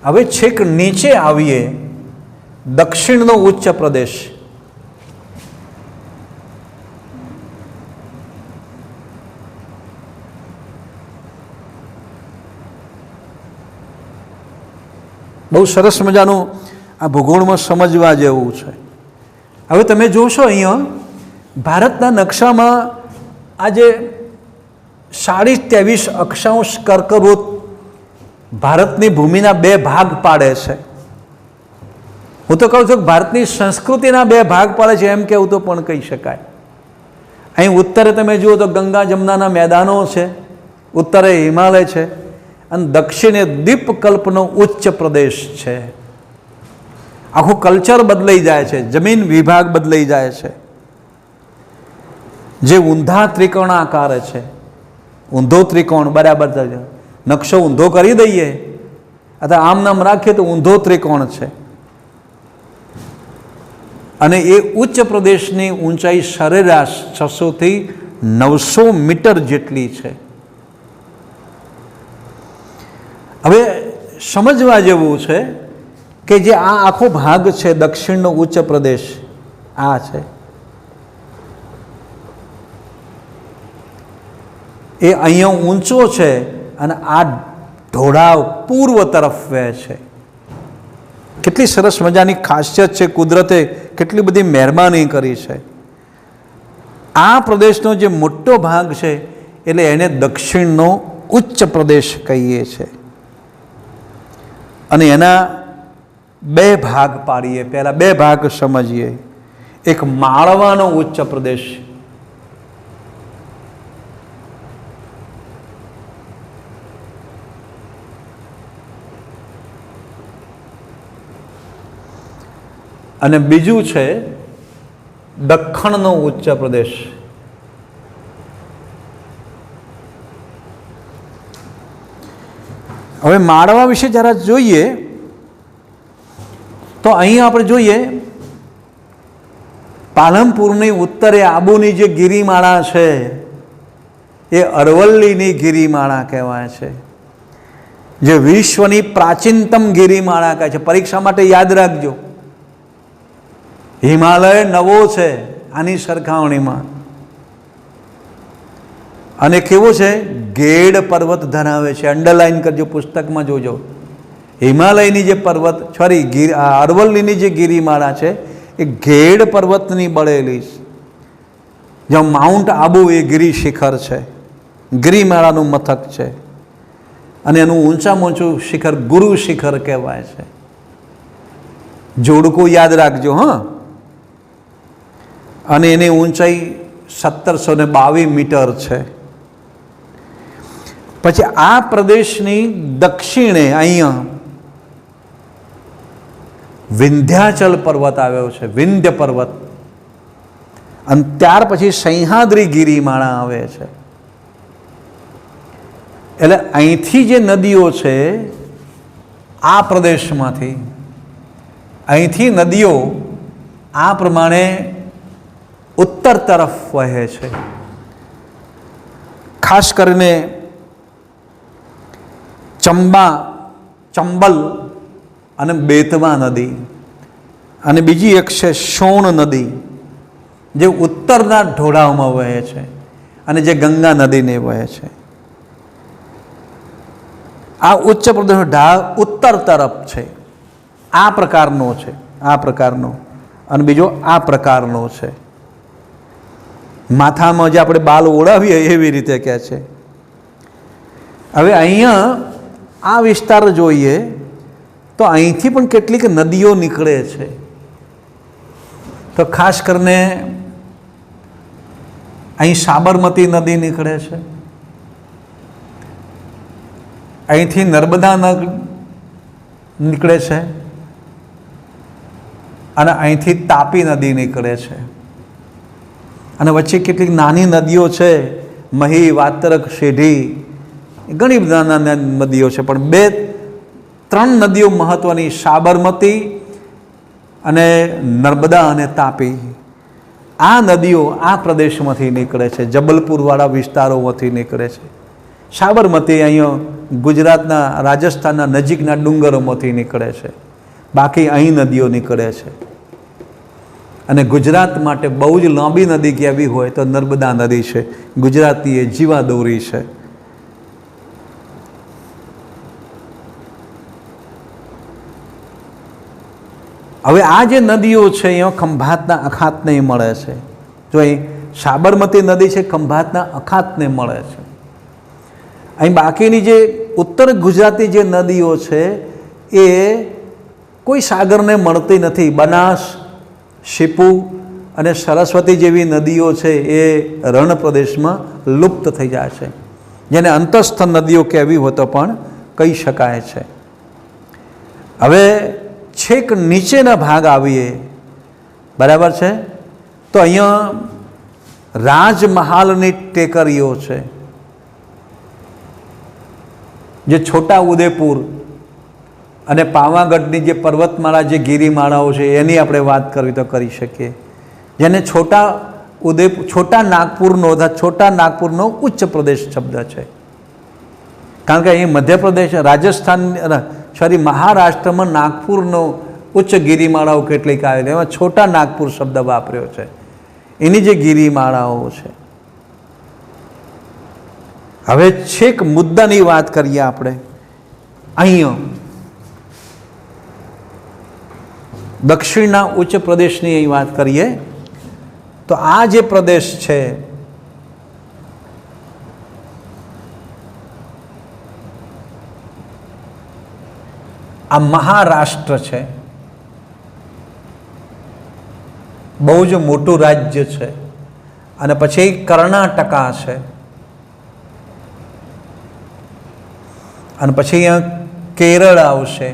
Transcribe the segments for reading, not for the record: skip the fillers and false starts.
હવે છેક નીચે આવીએ, દક્ષિણનો ઉચ્ચ પ્રદેશ. બહુ સરસ મજાનું આ ભૂગોળમાં સમજવા જેવું છે. હવે તમે જોશો અહીંયા ભારતના નકશામાં આજે 23.5 અક્ષાંશ કર્કવૃત્ત ભારતની ભૂમિના 2 ભાગ પાડે છે. હું તો કહું છું કે ભારતની સંસ્કૃતિના 2 ભાગ પાડે છે, એમ કહેવું તો પણ કહી શકાય. અહીં ઉત્તરે તમે જુઓ તો ગંગા જમનાના મેદાનો છે, ઉત્તરે હિમાલય છે, અને દક્ષિણે દ્વીપકલ્પનો ઉચ્ચ પ્રદેશ છે. આખું કલ્ચર બદલાઈ જાય છે, જમીન વિભાગ બદલાઈ જાય છે. જે ઊંધા ત્રિકોણાકાર છે, ઊંધો ત્રિકોણ બરાબર છે, નકશો ઊંધો કરી દઈએ અથવા આમ નામ રાખીએ તો ઊંધો ત્રિકોણ છે. અને એ ઉચ્ચ પ્રદેશની ઊંચાઈ સરેરાશ 600 થી 900 મીટર જેટલી છે. હવે સમજવા જેવું છે કે જે આ આખો ભાગ છે દક્ષિણનો ઉચ્ચ પ્રદેશ, આ છે એ અહીંયા ઊંચો છે અને આ ઢોળાવ પૂર્વ તરફ વહે છે. કેટલી સરસ મજાની ખાસિયત છે, કુદરતે કેટલી બધી મહેરબાની કરી છે. આ પ્રદેશનો જે મોટો ભાગ છે એટલે એને દક્ષિણનો ઉચ્ચ પ્રદેશ કહીએ છીએ. અને એના 2 ભાગ પાડીએ. પહેલા 2 ભાગ સમજીએ. એક માળવાનો ઉચ્ચ પ્રદેશ, અને બીજું છે દખ્ખણનો ઉચ્ચ પ્રદેશ. હવે માળવા વિશે જરા જોઈએ તો અહીં આપણે જોઈએ પાલનપુરની ઉત્તરે આબુની જે ગિરિમાળા છે એ અરવલ્લીની ગિરિમાળા કહેવાય છે, જે વિશ્વની પ્રાચીનતમ ગિરિમાળા કહે છે. પરીક્ષા માટે યાદ રાખજો, હિમાલય નવો છે આની સરખામણીમાં. અને કેવો છે? ગેડ પર્વત ધરાવે છે. અંડરલાઈન કરજો, પુસ્તકમાં જોજો. હિમાલયની જે પર્વત અરવલ્લીની જે ગિરિમાળા છે એ ગેડ પર્વતની બળેલી છે. જ્યાં માઉન્ટ આબુ એ ગિરી શિખર છે, ગિરિમાળાનું મથક છે. અને એનું ઊંચામાં ઊંચું શિખર ગુરુ શિખર કહેવાય છે. જોડકું યાદ રાખજો. હા, અને એની ઊંચાઈ 1722 મીટર છે. પછી આ પ્રદેશની દક્ષિણે અહીંયા વિંધ્યાચલ પર્વત આવ્યો છે, વિંધ્ય પર્વત. અને ત્યાર પછી સહ્યાદ્રી ગિરિમાળા આવે છે. એટલે અહીંથી જે નદીઓ છે આ પ્રદેશમાંથી, અહીંથી નદીઓ આ પ્રમાણે ઉત્તર તરફ વહે છે. ખાસ કરીને ચંબલ અને બેતવા નદી, અને બીજી એક છે સોણ નદી જે ઉત્તરના ઢોળાવમાં વહે છે, અને જે ગંગા નદીને વહે છે. આ ઉચ્ચ પ્રદેશનો ઢાળ ઉત્તર તરફ છે. આ પ્રકારનો છે, આ પ્રકારનો, અને બીજો આ પ્રકારનો છે. માથામાં જે આપણે બાલ ઓળાવીએ એવી રીતે કહે છે. હવે અહીંયા આ વિસ્તાર જોઈએ તો અહીંથી પણ કેટલીક નદીઓ નીકળે છે. તો ખાસ કરીને અહીં સાબરમતી નદી નીકળે છે, અહીંથી નર્મદા નીકળે છે, અને અહીંથી તાપી નદી નીકળે છે. અને વચ્ચે કેટલીક નાની નદીઓ છે, મહી, વાત્રક, શેઢી, ઘણી નાના નદીઓ છે. પણ 2-3 નદીઓ મહત્વની, સાબરમતી અને નર્મદા અને તાપી, આ નદીઓ આ પ્રદેશમાંથી નીકળે છે, જબલપુરવાળા વિસ્તારોમાંથી નીકળે છે. સાબરમતી અહીંયા ગુજરાતના રાજસ્થાનના નજીકના ડુંગરોમાંથી નીકળે છે, બાકી અહીં નદીઓ નીકળે છે. અને ગુજરાત માટે બહુ જ લાંબી નદી કહેવી હોય તો નર્મદા નદી છે. ગુજરાતી એ જીવાદોરી છે. હવે આ જે નદીઓ છે એ ખંભાતના અખાતને મળે છે. જો અહીં સાબરમતી નદી છે ખંભાતના અખાતને મળે છે. અહીં બાકીની જે ઉત્તર ગુજરાતી જે નદીઓ છે એ કોઈ સાગરને મળતી નથી. બનાસ, શિપુ અને સરસ્વતી જેવી નદીઓ છે એ રણ પ્રદેશમાં લુપ્ત થઈ જાય છે, જેને અંતસ્થ નદીઓ કહેવી હોય તો પણ કહી શકાય છે. હવે છેક નીચેના ભાગ આવીએ, બરાબર છે, તો અહીંયા રાજમહાલની ટેકરીઓ છે, જે છોટા ઉદેપુર અને પાવાગઢની જે પર્વતમાળા, જે ગિરિમાળાઓ છે એની આપણે વાત કરવી તો કરી શકીએ, જેને છોટા નાગપુરનો ઉચ્ચ પ્રદેશ શબ્દ છે. કારણ કે અહીં મધ્યપ્રદેશ, રાજસ્થાન, મહારાષ્ટ્રમાં નાગપુરનો ઉચ્ચ ગિરિમાળાઓ કેટલીક આવેલી, એમાં છોટા નાગપુર શબ્દ વાપર્યો છે. એની જે ગિરિમાળાઓ છે. હવે છેક મુદ્દાની વાત કરીએ આપણે. અહીંયા દક્ષિણના ઉચ્ચ પ્રદેશની અહીં વાત કરીએ તો આ જે પ્રદેશ છે આ મહારાષ્ટ્ર છે. બહુ જ મોટું રાજ્ય છે. અને પછી કર્ણાટકા છે, અને પછી અહીંયા કેરળ આવશે,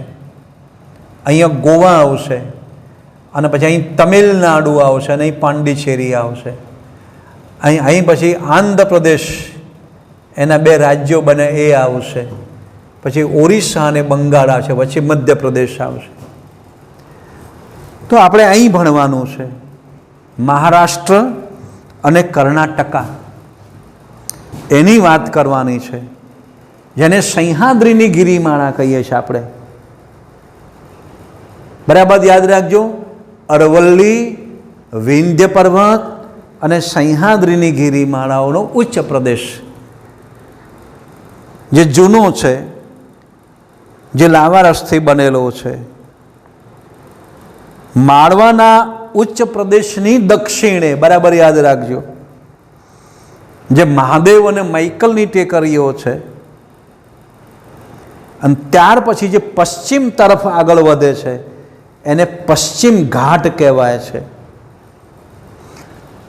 અહીંયા ગોવા આવશે, અને પછી અહીં તમિલનાડુ આવશે, અને અહીં પાંડિચેરી આવશે. અહીં પછી આંધ્રપ્રદેશ, એના બે રાજ્યો બને એ આવશે. પછી ઓરિસ્સા અને બંગાળ આવશે, પછી મધ્યપ્રદેશ આવશે. તો આપણે અહીં ભણવાનું છે મહારાષ્ટ્ર અને કર્ણાટકા, એની વાત કરવાની છે, જેને સહ્યાદ્રીની ગિરિમાળા કહીએ છીએ આપણે. બરાબર યાદ રાખજો, અરવલ્લી, વિંધ્ય પર્વત અને સહ્યાદ્રીની ગિરિમાળાઓનો ઉચ્ચ પ્રદેશ, જે જૂનો છે, જે લાવારસથી બનેલો છે. માળવાના ઉચ્ચ પ્રદેશની દક્ષિણે, બરાબર યાદ રાખજો, જે મહાદેવ અને મૈકલની ટેકરીઓ છે, અને ત્યાર પછી જે પશ્ચિમ તરફ આગળ વધે છે એને પશ્ચિમ ઘાટ કહેવાય છે.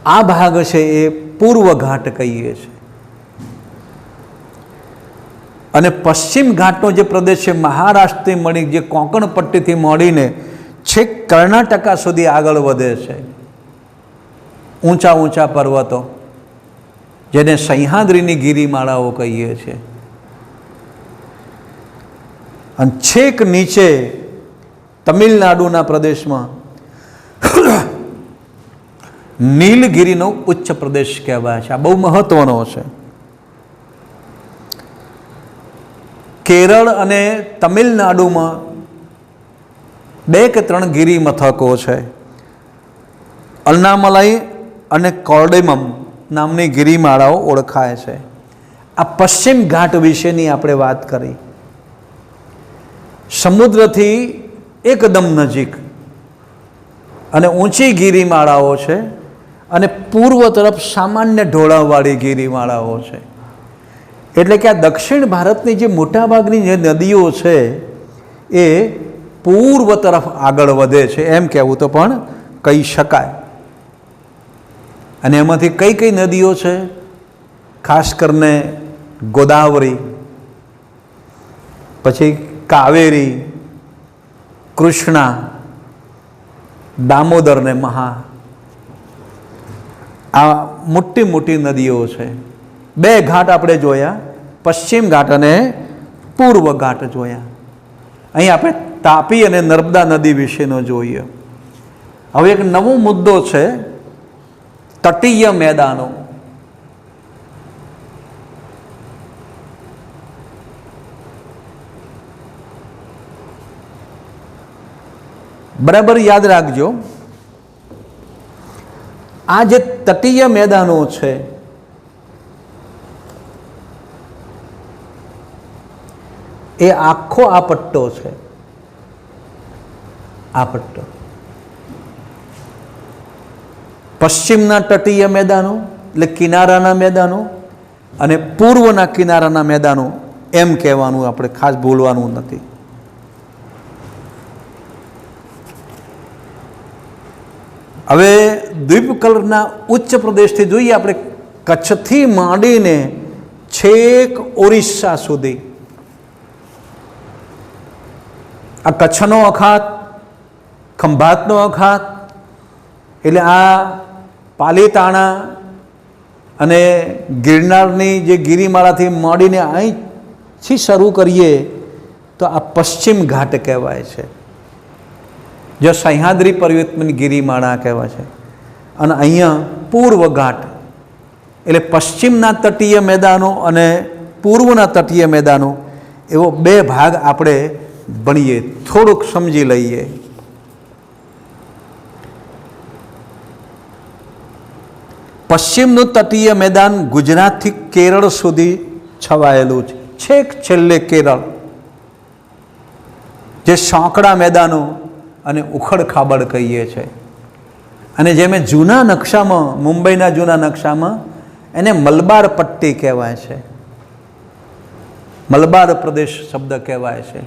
આ ભાગ છે એ પૂર્વ ઘાટ કહીએ છીએ. અને પશ્ચિમ ઘાટનો જે પ્રદેશ છે મહારાષ્ટ્રથી મળી, જે કોંકણ પટ્ટીથી મળીને છેક કર્ણાટકા સુધી આગળ વધે છે. ઊંચા ઊંચા પર્વતો, જેને સહ્યાદ્રીની ગિરિમાળાઓ કહીએ છીએ. અને છેક નીચે તમિલનાડુના પ્રદેશમાં નીલગિરીનો ઉચ્ચ પ્રદેશ કહેવાય છે. આ બહુ મહત્વનો છે. કેરળ અને તમિલનાડુમાં 2 કે 3 ગિરિ મથકો છે. અન્નામલાઈ અને કોર્ડેમમ નામની ગિરિમાળાઓ ઓળખાય છે. આ પશ્ચિમ ઘાટ વિશેની આપણે વાત કરી. સમુદ્રથી એકદમ નજીક અને ઊંચી ગિરિમાળાઓ છે, અને પૂર્વ તરફ સામાન્ય ઢોળાવવાળી ગિરિમાળાઓ છે. એટલે કે આ દક્ષિણ ભારતની જે મોટાભાગની જે નદીઓ છે એ પૂર્વ તરફ આગળ વધે છે, એમ કહેવું તો પણ કહી શકાય. અને એમાંથી કઈ કઈ નદીઓ છે? ખાસ કરીને ગોદાવરી, પછી કાવેરી, કૃષ્ણા, દામોદર ને મહા. આ મોટી મોટી નદીઓ છે. 2 ઘાટ આપણે જોયા, પશ્ચિમ ઘાટ અને પૂર્વ ઘાટ જોયા. અહીં આપણે તાપી અને નર્મદા નદી વિશેનો જોઈએ. હવે એક નવો મુદ્દો છે, તટીય મેદાનો. બરાબર યાદ રાખજો, આ જે તટીય મેદાનો છે એ આખો આ પટ્ટો છે, આ પટ્ટો પશ્ચિમના તટીય મેદાનો એટલે કિનારાના મેદાનો અને પૂર્વના કિનારાના મેદાનો એમ કહેવાનું આપણે ખાસ ભૂલવાનું નથી. હવે દ્વીપ કલરના ઉચ્ચ પ્રદેશથી જોઈએ આપણે, કચ્છથી માંડીને છેક ઓરિસ્સા સુધી આ કચ્છનો અખાત, ખંભાતનો અખાત, એટલે આ પાલીતાણા અને ગિરનારની જે ગિરિમાળાથી માંડીને અહીંથી શરૂ કરીએ તો આ પશ્ચિમ ઘાટ કહેવાય છે, જો સહ્યાદ્રી પર્વતની ગિરિમાળા કહેવાય છે. અને અહીંયા પૂર્વ ઘાટ એટલે પશ્ચિમના તટીય મેદાનો અને પૂર્વના તટીય મેદાનો એવો બે ભાગ આપણે ભણીએ, થોડુંક સમજી લઈએ. પશ્ચિમનું તટીય મેદાન ગુજરાતથી કેરળ સુધી છવાયેલું છે, છેક છેલ્લે કેરળ, જે સાંકડા મેદાનો અને ઉખડ ખાબડ કહીએ છીએ. અને જે મેં જૂના નકશામાં, મુંબઈના જૂના નકશામાં એને મલબાર પટ્ટી કહેવાય છે, મલબાર પ્રદેશ શબ્દ કહેવાય છે.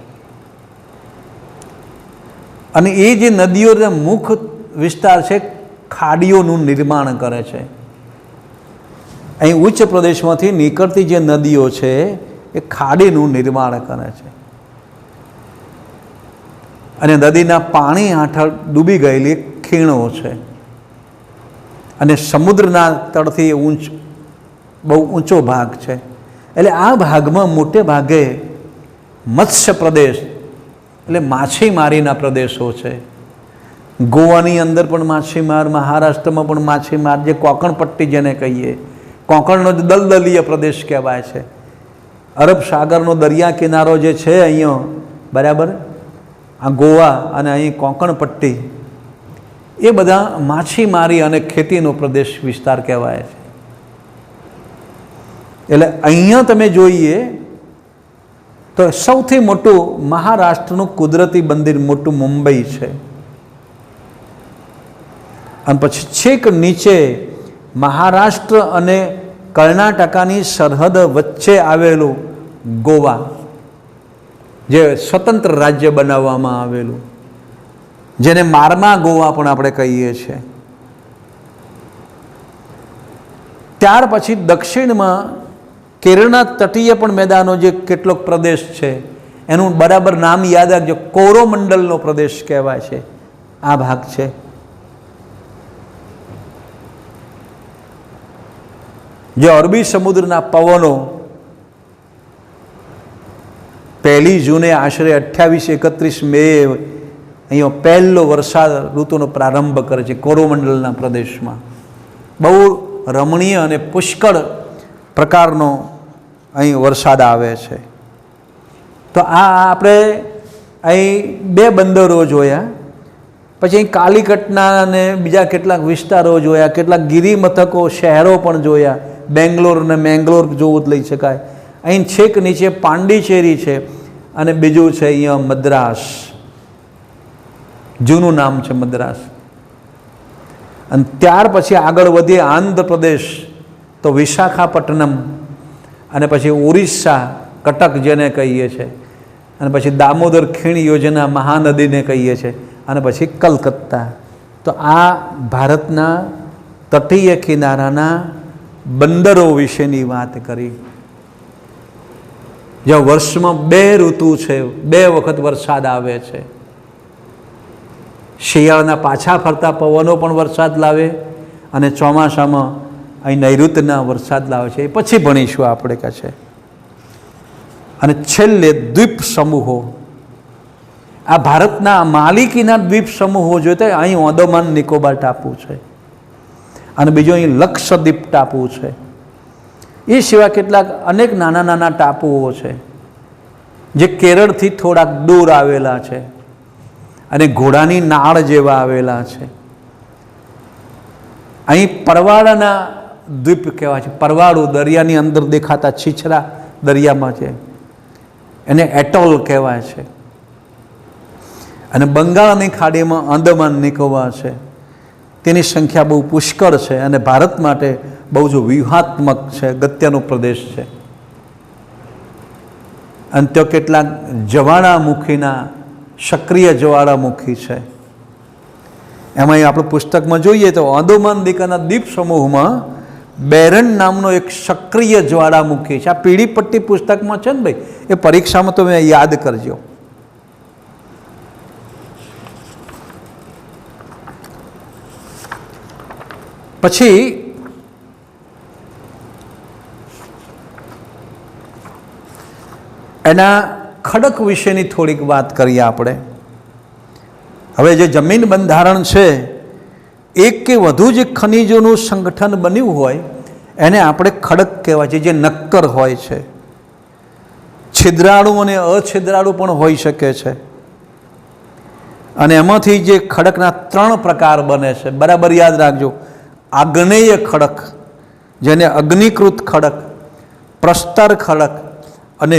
અને એ જે નદીઓનો મુખ વિસ્તાર છે ખાડીઓનું નિર્માણ કરે છે. અહીં ઉચ્ચ પ્રદેશમાંથી નીકળતી જે નદીઓ છે એ ખાડીનું નિર્માણ કરે છે અને નદીના પાણી હેઠળ ડૂબી ગયેલી ખીણો છે અને સમુદ્રના તળથી બહુ ઊંચો ભાગ છે. એટલે આ ભાગમાં મોટે ભાગે મત્સ્ય પ્રદેશ એટલે માછીમારીના પ્રદેશો છે. ગોવાની અંદર પણ માછીમાર, મહારાષ્ટ્રમાં પણ માછીમાર, જે કોંકણ પટ્ટી જેને કહીએ, કોંકણનો દલદલીય પ્રદેશ કહેવાય છે. અરબ સાગરનો દરિયા કિનારો જે છે અહીંયા, બરાબર, આ ગોવા અને અહીં કોંકણ પટ્ટી, એ બધા માછીમારી અને ખેતીનો પ્રદેશ વિસ્તાર કહેવાય છે. એટલે અહીંયા તમે જોઈએ તો સૌથી મોટું મહારાષ્ટ્રનું કુદરતી મંદિર મોટું મુંબઈ છે. અને પછી છેક નીચે મહારાષ્ટ્ર અને કર્ણાટકાની સરહદ વચ્ચે આવેલું ગોવા, જે સ્વતંત્ર રાજ્ય બનાવવામાં આવેલું, જેને મારમા ગોવા પણ આપણે કહીએ છીએ. ત્યાર પછી દક્ષિણમાં કેરળના તટીય પણ મેદાનો, જે કેટલોક પ્રદેશ છે એનું બરાબર નામ યાદ રાખજો, કોરોમંડલનો પ્રદેશ કહેવાય છે, આ ભાગ છે. જે અરબી સમુદ્રના પવનો 1 જૂને આશરે 28-31 મે અહીંયા પહેલો વરસાદ ઋતુનો પ્રારંભ કરે છે કોરોમંડલના પ્રદેશમાં. બહુ રમણીય અને પુષ્કળ પ્રકારનો અહીં વરસાદ આવે છે. તો આ આપણે અહીં 2 બંદરો જોયા, પછી અહીં કાલિકટના અને બીજા કેટલાક વિસ્તારો જોયા, કેટલાક ગિરિમથકો, શહેરો પણ જોયા, બેંગ્લોર અને મેંગ્લોર જોવું લઈ શકાય. અહીં છેક નીચે પાંડિચેરી છે અને બીજું છે અહીંયા મદ્રાસ, જૂનું નામ છે મદ્રાસ. અને ત્યાર પછી આગળ વધીએ આંધ્રપ્રદેશ તો વિશાખાપટ્ટનમ, અને પછી ઓરિસ્સા કટક જેને કહીએ છીએ, અને પછી દામોદર ખીણ યોજના મહાનદીને કહીએ છીએ, અને પછી કલકત્તા. તો આ ભારતના તટીય કિનારાના બંદરો વિશેની વાત કરી. જ્યાં વર્ષમાં 2 ઋતુ છે, 2 વખત વરસાદ આવે છે. શિયાળાના પાછા ફરતા પવનો પણ વરસાદ લાવે અને ચોમાસામાં અહીં નૈઋત્યના વરસાદ લાવે છે. એ પછી ભણીશું આપણે કહે છે. અને છેલ્લે દ્વીપ સમૂહો, આ ભારતના માલિકીના દ્વીપ સમૂહો જોઈએ તો અહીં અંદમાન નિકોબાર ટાપુ છે અને બીજો અહીં લક્ષદ્વીપ ટાપુ છે. એ સિવાય કેટલાક અનેક નાના નાના ટાપુઓ છે જે કેરળથી થોડાક દૂર આવેલા છે. અને ઘોડાની નાળ જેવા આવેલા છે. અહીં પરવાળાના દ્વીપ કહેવાય છે. પરવાળું દરિયાની અંદર દેખાતા છીછરા દરિયામાં છે, એને એટોલ કહેવાય છે. અને બંગાળની ખાડીમાં અંદમાન નિકોબાર છે, તેની સંખ્યા બહુ પુષ્કળ છે અને ભારત માટે બહુ જ વ્યૂહાત્મક છે, અગત્યનો પ્રદેશ છે. અને ત્યાં કેટલાક જ્વાળામુખીના સક્રિય જ્વાળામુખી છે. એમાં આપણે પુસ્તકમાં જોઈએ તો અંદમાન નિકોબારના દ્વીપ સમૂહમાં બેરન નામનો એક સક્રિય જ્વાળામુખી છે. આ પીળી પટ્ટી પુસ્તકમાં છે ને ભાઈ, એ પરીક્ષામાં તમે યાદ કરજો. પછી એના ખડક વિશેની થોડીક વાત કરીએ આપણે. હવે જે જમીન બંધારણ છે, એક કે વધુ જે ખનિજોનું સંગઠન બન્યું હોય એને આપણે ખડક કહેવાય છે, જે નક્કર હોય છે. છિદ્રાળુ અને અછિદ્રાળુ પણ હોઈ શકે છે. અને એમાંથી જે ખડકના 3 પ્રકાર બને છે, બરાબર યાદ રાખજો. આગ્નેય ખડક, જેને અગ્નિકૃત ખડક, પ્રસ્તર ખડક અને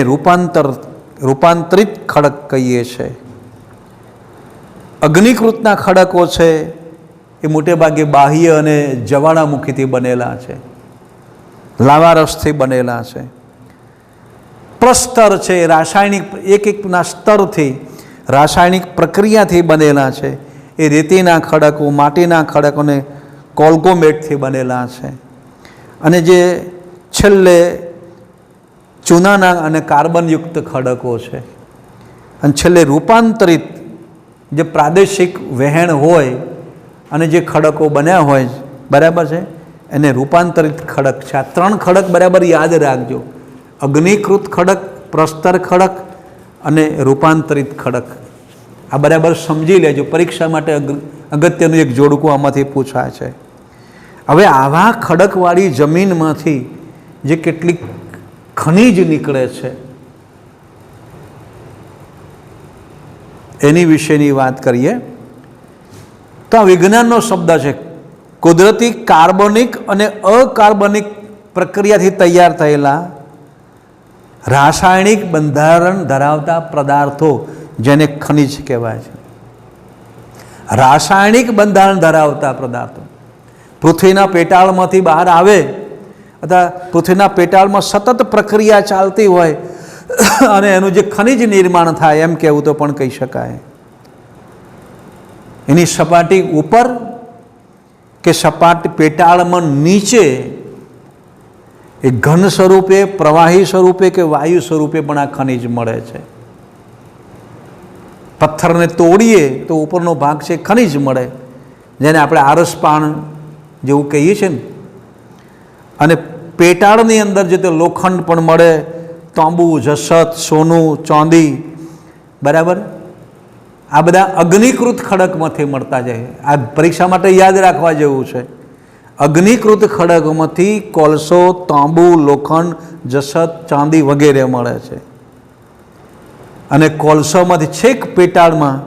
રૂપાંતરિત ખડક કહીએ છીએ. અગ્નિકૃતના ખડકો છે એ મોટે ભાગે બાહ્ય અને જ્વાળામુખીથી બનેલા છે, લાવારસથી બનેલા છે. પ્રસ્તર છે રાસાયણિક એકના સ્તરથી રાસાયણિક પ્રક્રિયાથી બનેલા છે. એ રેતીના ખડકો, માટીના ખડકો અને કોલ્ગોમેટથી બનેલા છે. અને જે છેલ્લે ચૂનાના અને કાર્બનયુક્ત ખડકો છે. અને છેલ્લે રૂપાંતરિત, જે પ્રાદેશિક વહેણ હોય અને જે ખડકો બન્યા હોય, બરાબર છે, એને રૂપાંતરિત ખડક છે. આ 3 ખડક બરાબર યાદ રાખજો: અગ્નિકૃત ખડક, પ્રસ્તર ખડક અને રૂપાંતરિત ખડક. આ બરાબર સમજી લેજો, પરીક્ષા માટે અગત્યનું એક જોડકું આમાંથી પૂછાય છે. હવે આવા ખડકવાળી જમીનમાંથી જે કેટલીક ખનિજ નીકળે છે એની વિશેની વાત કરીએ તો આ વિજ્ઞાનનો શબ્દ છે. કુદરતી કાર્બનિક અને અકાર્બનિક પ્રક્રિયાથી તૈયાર થયેલા રાસાયણિક બંધારણ ધરાવતા પદાર્થો, જેને ખનિજ કહેવાય છે. રાસાયણિક બંધારણ ધરાવતા પદાર્થો પૃથ્વીના પેટાળમાંથી બહાર આવે અથવા પૃથ્વીના પેટાળમાં સતત પ્રક્રિયા ચાલતી હોય અને એનું જે ખનિજ નિર્માણ થાય એમ કહેવું તો પણ કહી શકાય. એની સપાટી ઉપર કે સપાટી પેટાળમાં નીચે એ ઘન સ્વરૂપે, પ્રવાહી સ્વરૂપે કે વાયુ સ્વરૂપે પણ આ ખનિજ મળે છે. પથ્થરને તોડીએ તો ઉપરનો ભાગ છે ખનિજ મળે, જેને આપણે આરસપાણ જેવું કહીએ છીએ ને. અને પેટાળની અંદર જે તે લોખંડ પણ મળે, તાંબુ, જસત, સોનું, ચાંદી, બરાબર. આ બધા અગ્નિકૃત ખડકમાંથી મળતા જાય. આ પરીક્ષા માટે યાદ રાખવા જેવું છે. અગ્નિકૃત ખડકમાંથી કોલસો, તાંબુ, લોખંડ, જસત, ચાંદી વગેરે મળે છે. અને કોલસામાંથી છેક પેટાળમાં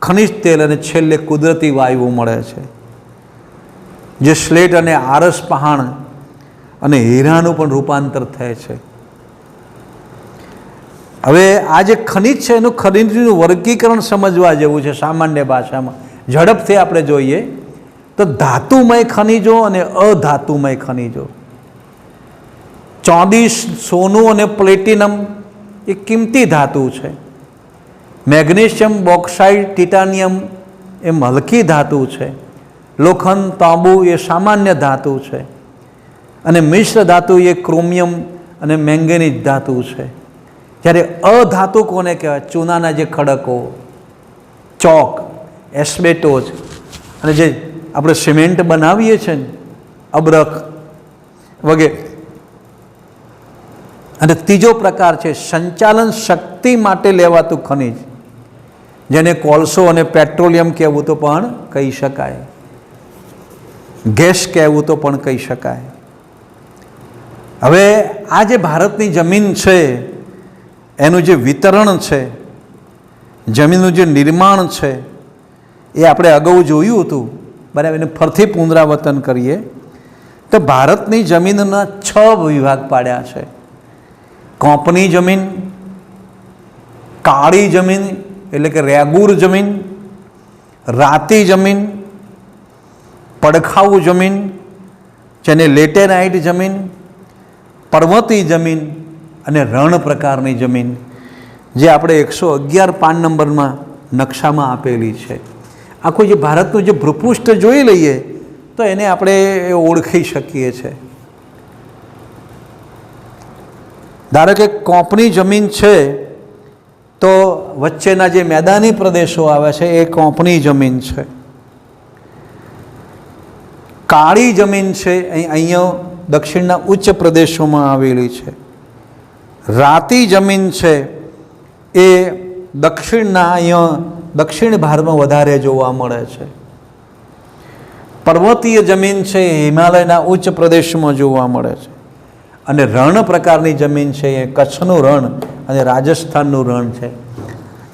ખનિજ તેલ અને છેલ્લે કુદરતી વાયુઓ મળે છે, જે સ્લેટ અને આરસ પહાણ અને હીરાનું પણ રૂપાંતર થાય છે. હવે આ જે ખનિજ છે એનું ખનિજનું વર્ગીકરણ સમજવા જેવું છે સામાન્ય ભાષામાં. ઝડપથી આપણે જોઈએ તો ધાતુમય ખનિજો અને અધાતુમય ખનિજો. ચાંદી, સોનું અને પ્લેટિનમ એ કિંમતી ધાતુ છે. મેગ્નેશિયમ, બોક્સાઇટ, ટિટાનિયમ એ હલકી ધાતુ છે. લોખંડ, તાંબુ એ સામાન્ય ધાતુ છે. અને મિશ્ર ધાતુ એ ક્રોમિયમ અને મેંગેનીઝ ધાતુ છે. જ્યારે અધાતુ કોને કહેવાય? ચૂનાના જે ખડકો, ચોક, એસ્બેટોસ અને જે આપણે સિમેન્ટ બનાવીએ છીએ ને, અબરખ વગેરે. અને ત્રીજો પ્રકાર છે સંચાલન શક્તિ માટે લેવાતું ખનિજ, જેને કોલસો અને પેટ્રોલિયમ કહેવું તો પણ કહી શકાય, ગેસ કહેવું તો પણ કહી શકાય. હવે આ જે ભારતની જમીન છે એનું જે વિતરણ છે, જમીનનું જે નિર્માણ છે, એ આપણે અગાઉ જોયું હતું, બરાબર. એને ફરીથી પુનરાવર્તન કરીએ તો ભારતની જમીનના 6 વિભાગ પાડ્યા છે. કોંપની જમીન, કાળી જમીન એટલે કે રેગુર જમીન, રાતી જમીન, પડખાઉ જમીન જેને લેટેરાઇટ જમીન, પર્વતીય જમીન અને રણ પ્રકારની જમીન, જે આપણે 111 પાન નંબરમાં નકશામાં આપેલી છે. આખું જે ભારતનું જે ભૂપૃષ્ઠ જોઈ લઈએ તો એને આપણે ઓળખી શકીએ છીએ. ધારો કે કોંપની જમીન છે તો વચ્ચેના જે મેદાની પ્રદેશો આવે છે એ કોંપની જમીન છે. કાળી જમીન છે અહીંયા દક્ષિણના ઉચ્ચ પ્રદેશોમાં આવેલી છે. રાતી જમીન છે એ દક્ષિણના અહીંયા દક્ષિણ ભારતમાં વધારે જોવા મળે છે. પર્વતીય જમીન છે એ હિમાલયના ઉચ્ચ પ્રદેશમાં જોવા મળે છે. અને રણ પ્રકારની જમીન છે એ કચ્છનું રણ અને રાજસ્થાનનું રણ છે.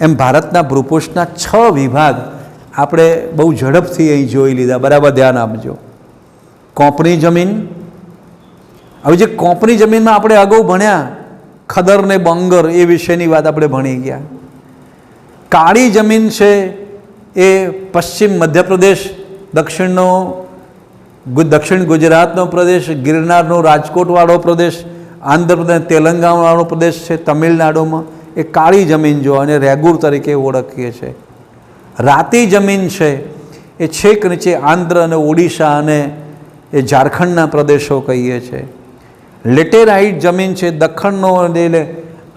એમ ભારતના ભૂપૃષ્ઠના 6 વિભાગ આપણે બહુ ઝડપથી અહીં જોઈ લીધા. બરાબર ધ્યાન આપજો. કોંપની જમીન, હવે જે કોંપની જમીનમાં આપણે અગાઉ ભણ્યા ખદર ને બંગર એ વિશેની વાત આપણે ભણી ગયા. કાળી જમીન છે એ પશ્ચિમ મધ્યપ્રદેશ, દક્ષિણ ગુજરાતનો પ્રદેશ, ગિરનારનો રાજકોટવાળો પ્રદેશ, આંધ્રપ્રદેશ તેલંગાણાવાળો પ્રદેશ છે, તમિલનાડુમાં એ કાળી જમીન જો અને રેગુર તરીકે ઓળખીએ છીએ. રાતી જમીન છે એ છેક નીચે આંધ્ર અને ઓડિશા અને એ ઝારખંડના પ્રદેશો કહીએ છીએ. લેટેરાઇટ જમીન છે દખણનો, એટલે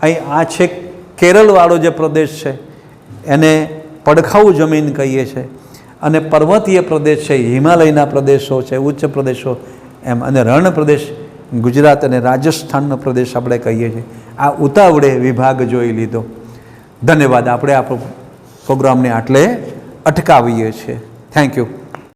અહીં આ છેક કેરળવાળો જે પ્રદેશ છે એને પડખાઉ જમીન કહીએ છીએ. અને પર્વતીય પ્રદેશ છે હિમાલયના પ્રદેશો છે, ઉચ્ચ પ્રદેશો એમ. અને રણ પ્રદેશ ગુજરાત અને રાજસ્થાનનો પ્રદેશ આપણે કહીએ છીએ. આ ઉતાવળે વિભાગ જોઈ લીધો. ધન્યવાદ. આપણે આ પ્રોગ્રામને આટલે અટકાવીએ છીએ. Thank you.